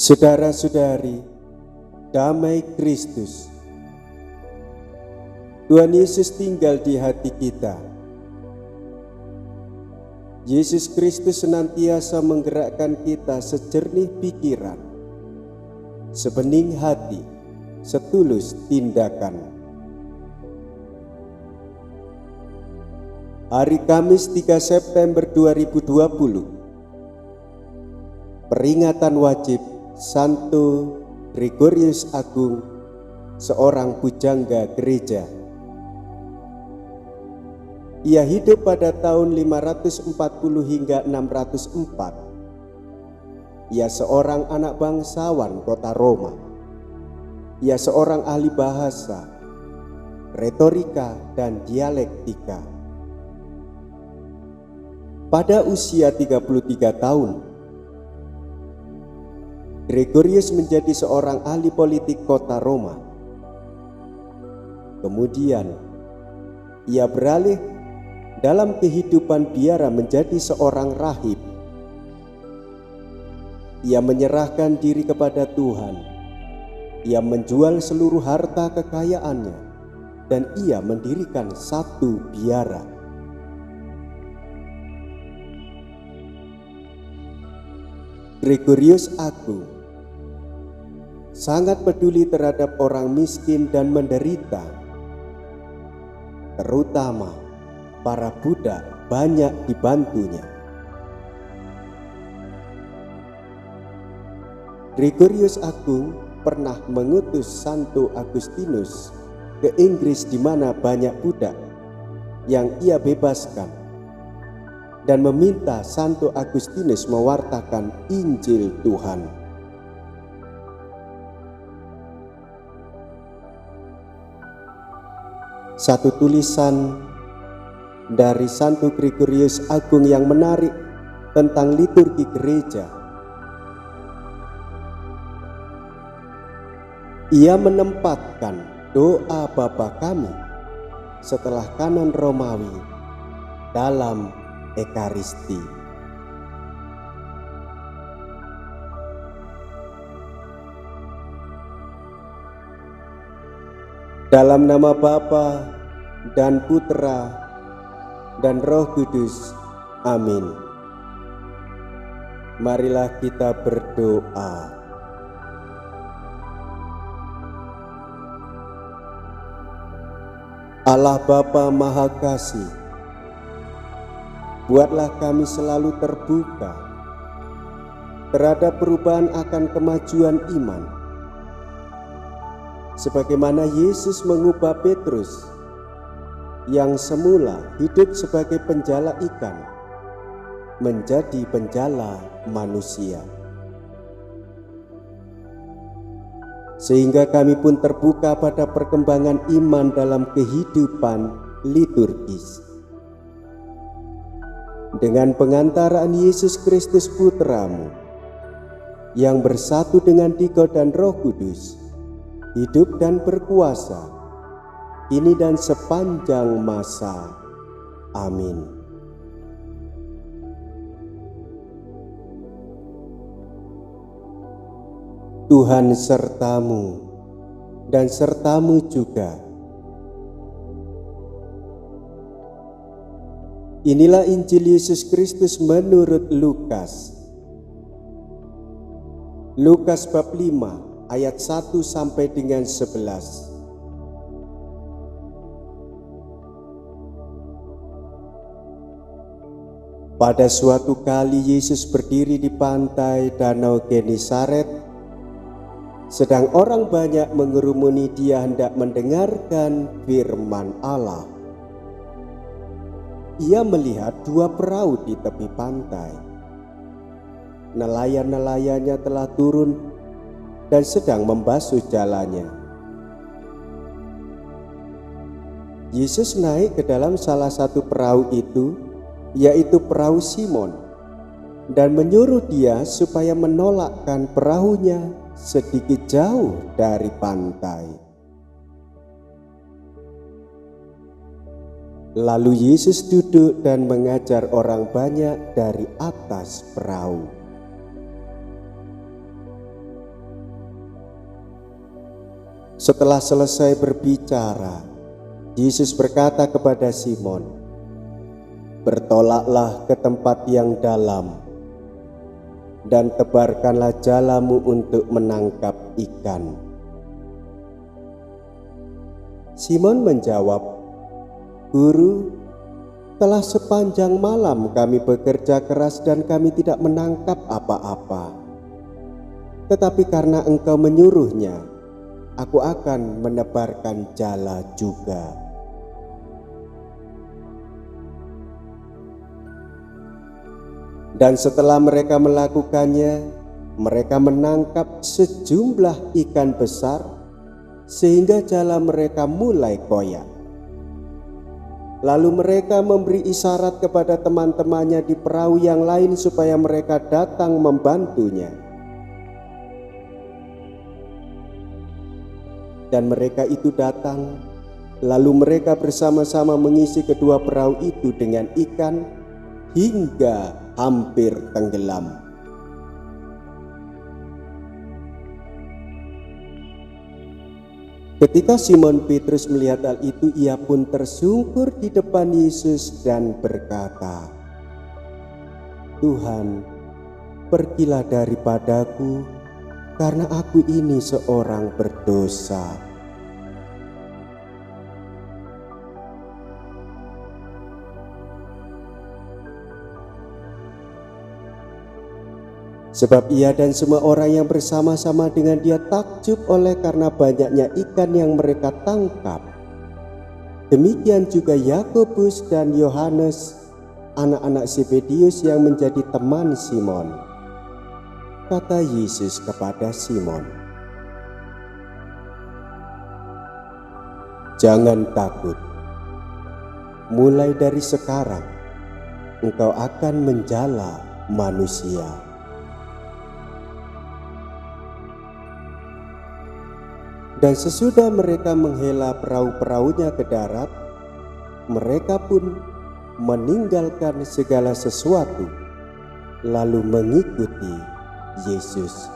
Saudara-saudari, damai Kristus. Tuhan Yesus tinggal di hati kita. Yesus Kristus senantiasa menggerakkan kita sejernih pikiran, sebening hati, setulus tindakan. Hari Kamis 3 September 2020, peringatan wajib Santo Gregorius Agung, seorang pujangga gereja. Ia hidup pada tahun 540 hingga 604. Ia seorang anak bangsawan kota Roma. Ia seorang ahli bahasa, retorika, dan dialektika. Pada usia 33 tahun, Gregorius menjadi seorang ahli politik kota Roma. Kemudian, ia beralih dalam kehidupan biara menjadi seorang rahib. Ia menyerahkan diri kepada Tuhan. Ia menjual seluruh harta kekayaannya dan ia mendirikan satu biara. Gregorius Agung sangat peduli terhadap orang miskin dan menderita, terutama para budak banyak dibantunya. Gregorius Agung pernah mengutus Santo Agustinus ke Inggris di mana banyak budak yang ia bebaskan, dan meminta Santo Agustinus mewartakan Injil Tuhan. Satu tulisan dari Santo Gregorius Agung yang menarik tentang liturgi gereja. Ia menempatkan doa Bapa Kami setelah kanon Romawi dalam Ekaristi. Dalam nama Bapa dan Putra dan Roh Kudus. Amin. Marilah kita berdoa. Allah Bapa Maha Kasih, buatlah kami selalu terbuka terhadap perubahan akan kemajuan iman, sebagaimana Yesus mengubah Petrus yang semula hidup sebagai penjala ikan menjadi penjala manusia, sehingga kami pun terbuka pada perkembangan iman dalam kehidupan liturgis. Dengan pengantaraan Yesus Kristus Putramu yang bersatu dengan Dikau dan Roh Kudus, hidup dan berkuasa kini dan sepanjang masa. Amin. Tuhan sertamu dan sertamu juga. Inilah Injil Yesus Kristus menurut Lukas. Lukas bab 5 ayat 1 sampai dengan 11. Pada suatu kali Yesus berdiri di pantai Danau Genesaret, sedang orang banyak mengerumuni Dia hendak mendengarkan firman Allah. Ia melihat dua perahu di tepi pantai. Nelayan-nelayannya telah turun dan sedang membasuh jalannya. Yesus naik ke dalam salah satu perahu itu, yaitu perahu Simon, dan menyuruh dia supaya menolakkan perahunya sedikit jauh dari pantai. Lalu Yesus duduk dan mengajar orang banyak dari atas perahu. Setelah selesai berbicara, Yesus berkata kepada Simon, "Bertolaklah ke tempat yang dalam dan tebarkanlah jalamu untuk menangkap ikan." Simon menjawab, "Guru, telah sepanjang malam kami bekerja keras dan kami tidak menangkap apa-apa. Tetapi karena Engkau menyuruhnya, aku akan menebarkan jala juga." Dan setelah mereka melakukannya, mereka menangkap sejumlah ikan besar sehingga jala mereka mulai koyak. Lalu mereka memberi isyarat kepada teman-temannya di perahu yang lain supaya mereka datang membantunya. Dan mereka itu datang, lalu mereka bersama-sama mengisi kedua perahu itu dengan ikan hingga hampir tenggelam. Ketika Simon Petrus melihat hal itu, ia pun tersungkur di depan Yesus dan berkata, "Tuhan, pergilah daripadaku, karena aku ini seorang berdosa." Sebab ia dan semua orang yang bersama-sama dengan dia takjub oleh karena banyaknya ikan yang mereka tangkap. Demikian juga Yakobus dan Yohanes, anak-anak Zebedius yang menjadi teman Simon. Kata Yesus kepada Simon, "Jangan takut. Mulai dari sekarang, engkau akan menjala manusia." Dan sesudah mereka menghela perahu-perahunya ke darat, mereka pun meninggalkan segala sesuatu, lalu mengikuti Yesus.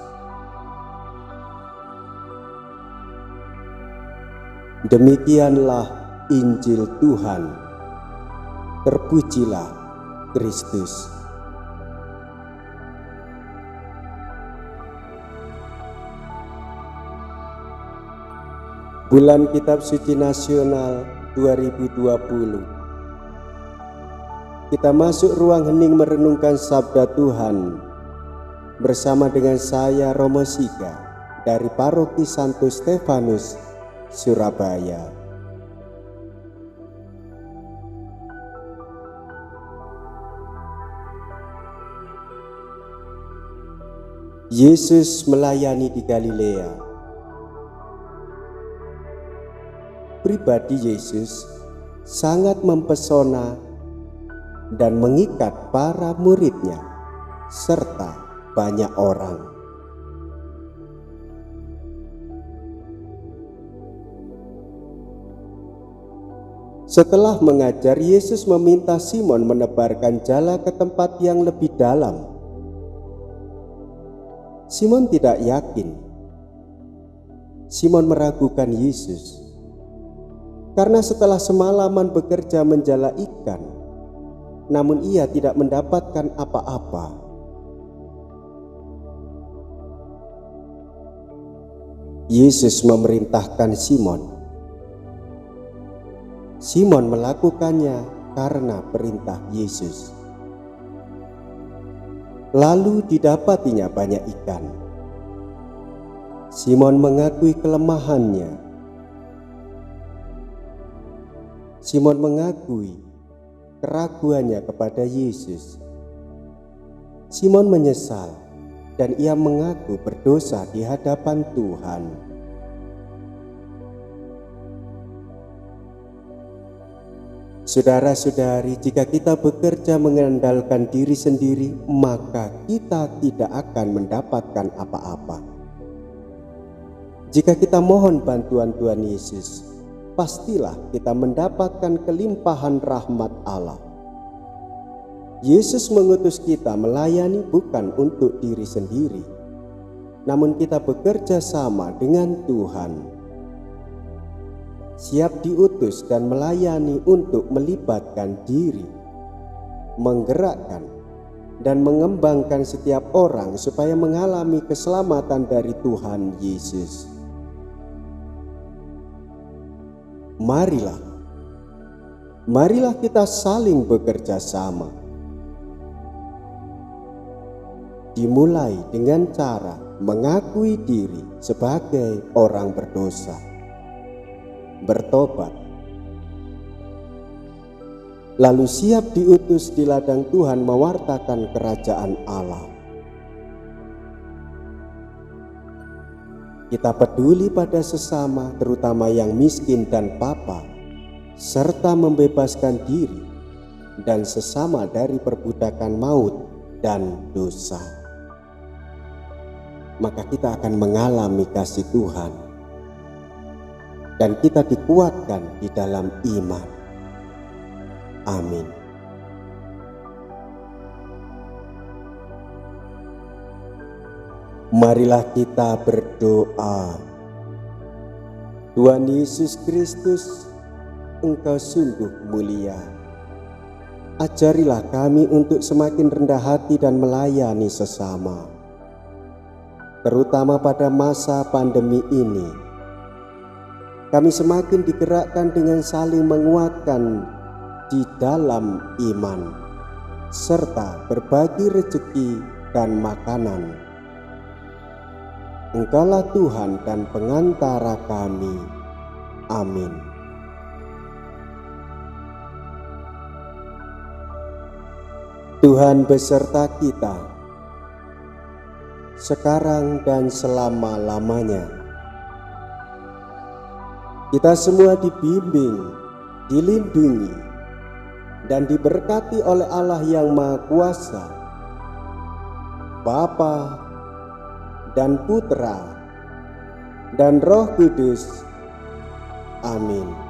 Demikianlah Injil Tuhan. Terpujilah Kristus. Bulan Kitab Suci Nasional 2020. Kita masuk ruang hening merenungkan sabda Tuhan bersama dengan saya, Romo Siga, dari Paroki Santo Stefanus, Surabaya. Yesus melayani di Galilea. Pribadi Yesus sangat mempesona dan mengikat para muridnya serta banyak orang. Setelah mengajar, Yesus meminta Simon menebarkan jala ke tempat yang lebih dalam. Simon tidak yakin. Simon meragukan Yesus. Karena setelah semalaman bekerja menjala ikan, namun ia tidak mendapatkan apa-apa. Yesus memerintahkan Simon. Simon melakukannya karena perintah Yesus. Lalu didapatinya banyak ikan. Simon mengakui kelemahannya. Simon mengakui keraguannya kepada Yesus. Simon menyesal dan ia mengaku berdosa di hadapan Tuhan. Saudara-saudari, jika kita bekerja mengandalkan diri sendiri, maka kita tidak akan mendapatkan apa-apa. Jika kita mohon bantuan Tuhan Yesus, pastilah kita mendapatkan kelimpahan rahmat Allah. Yesus mengutus kita melayani bukan untuk diri sendiri, namun kita bekerja sama dengan Tuhan. siap diutus dan melayani untuk melibatkan diri, menggerakkan, dan mengembangkan setiap orang supaya mengalami keselamatan dari Tuhan Yesus. Marilah kita saling bekerja sama. Dimulai dengan cara mengakui diri sebagai orang berdosa, bertobat, lalu siap diutus di ladang Tuhan mewartakan kerajaan Allah. Kita peduli pada sesama, terutama yang miskin dan papa, serta membebaskan diri dan sesama dari perbudakan maut dan dosa. Maka kita akan mengalami kasih Tuhan dan kita dikuatkan di dalam iman. Amin. Marilah kita berdoa. Tuhan Yesus Kristus, Engkau sungguh mulia. Ajarilah kami untuk semakin rendah hati dan melayani sesama, terutama pada masa pandemi ini. Kami semakin digerakkan dengan saling menguatkan di dalam iman, serta berbagi rezeki dan makanan. Engkaulah Tuhan dan pengantara kami. Amin. Tuhan beserta kita, sekarang dan selama-lamanya. Kita semua dibimbing, dilindungi, dan diberkati oleh Allah yang Maha Kuasa, Bapa dan Putra dan Roh Kudus. Amin.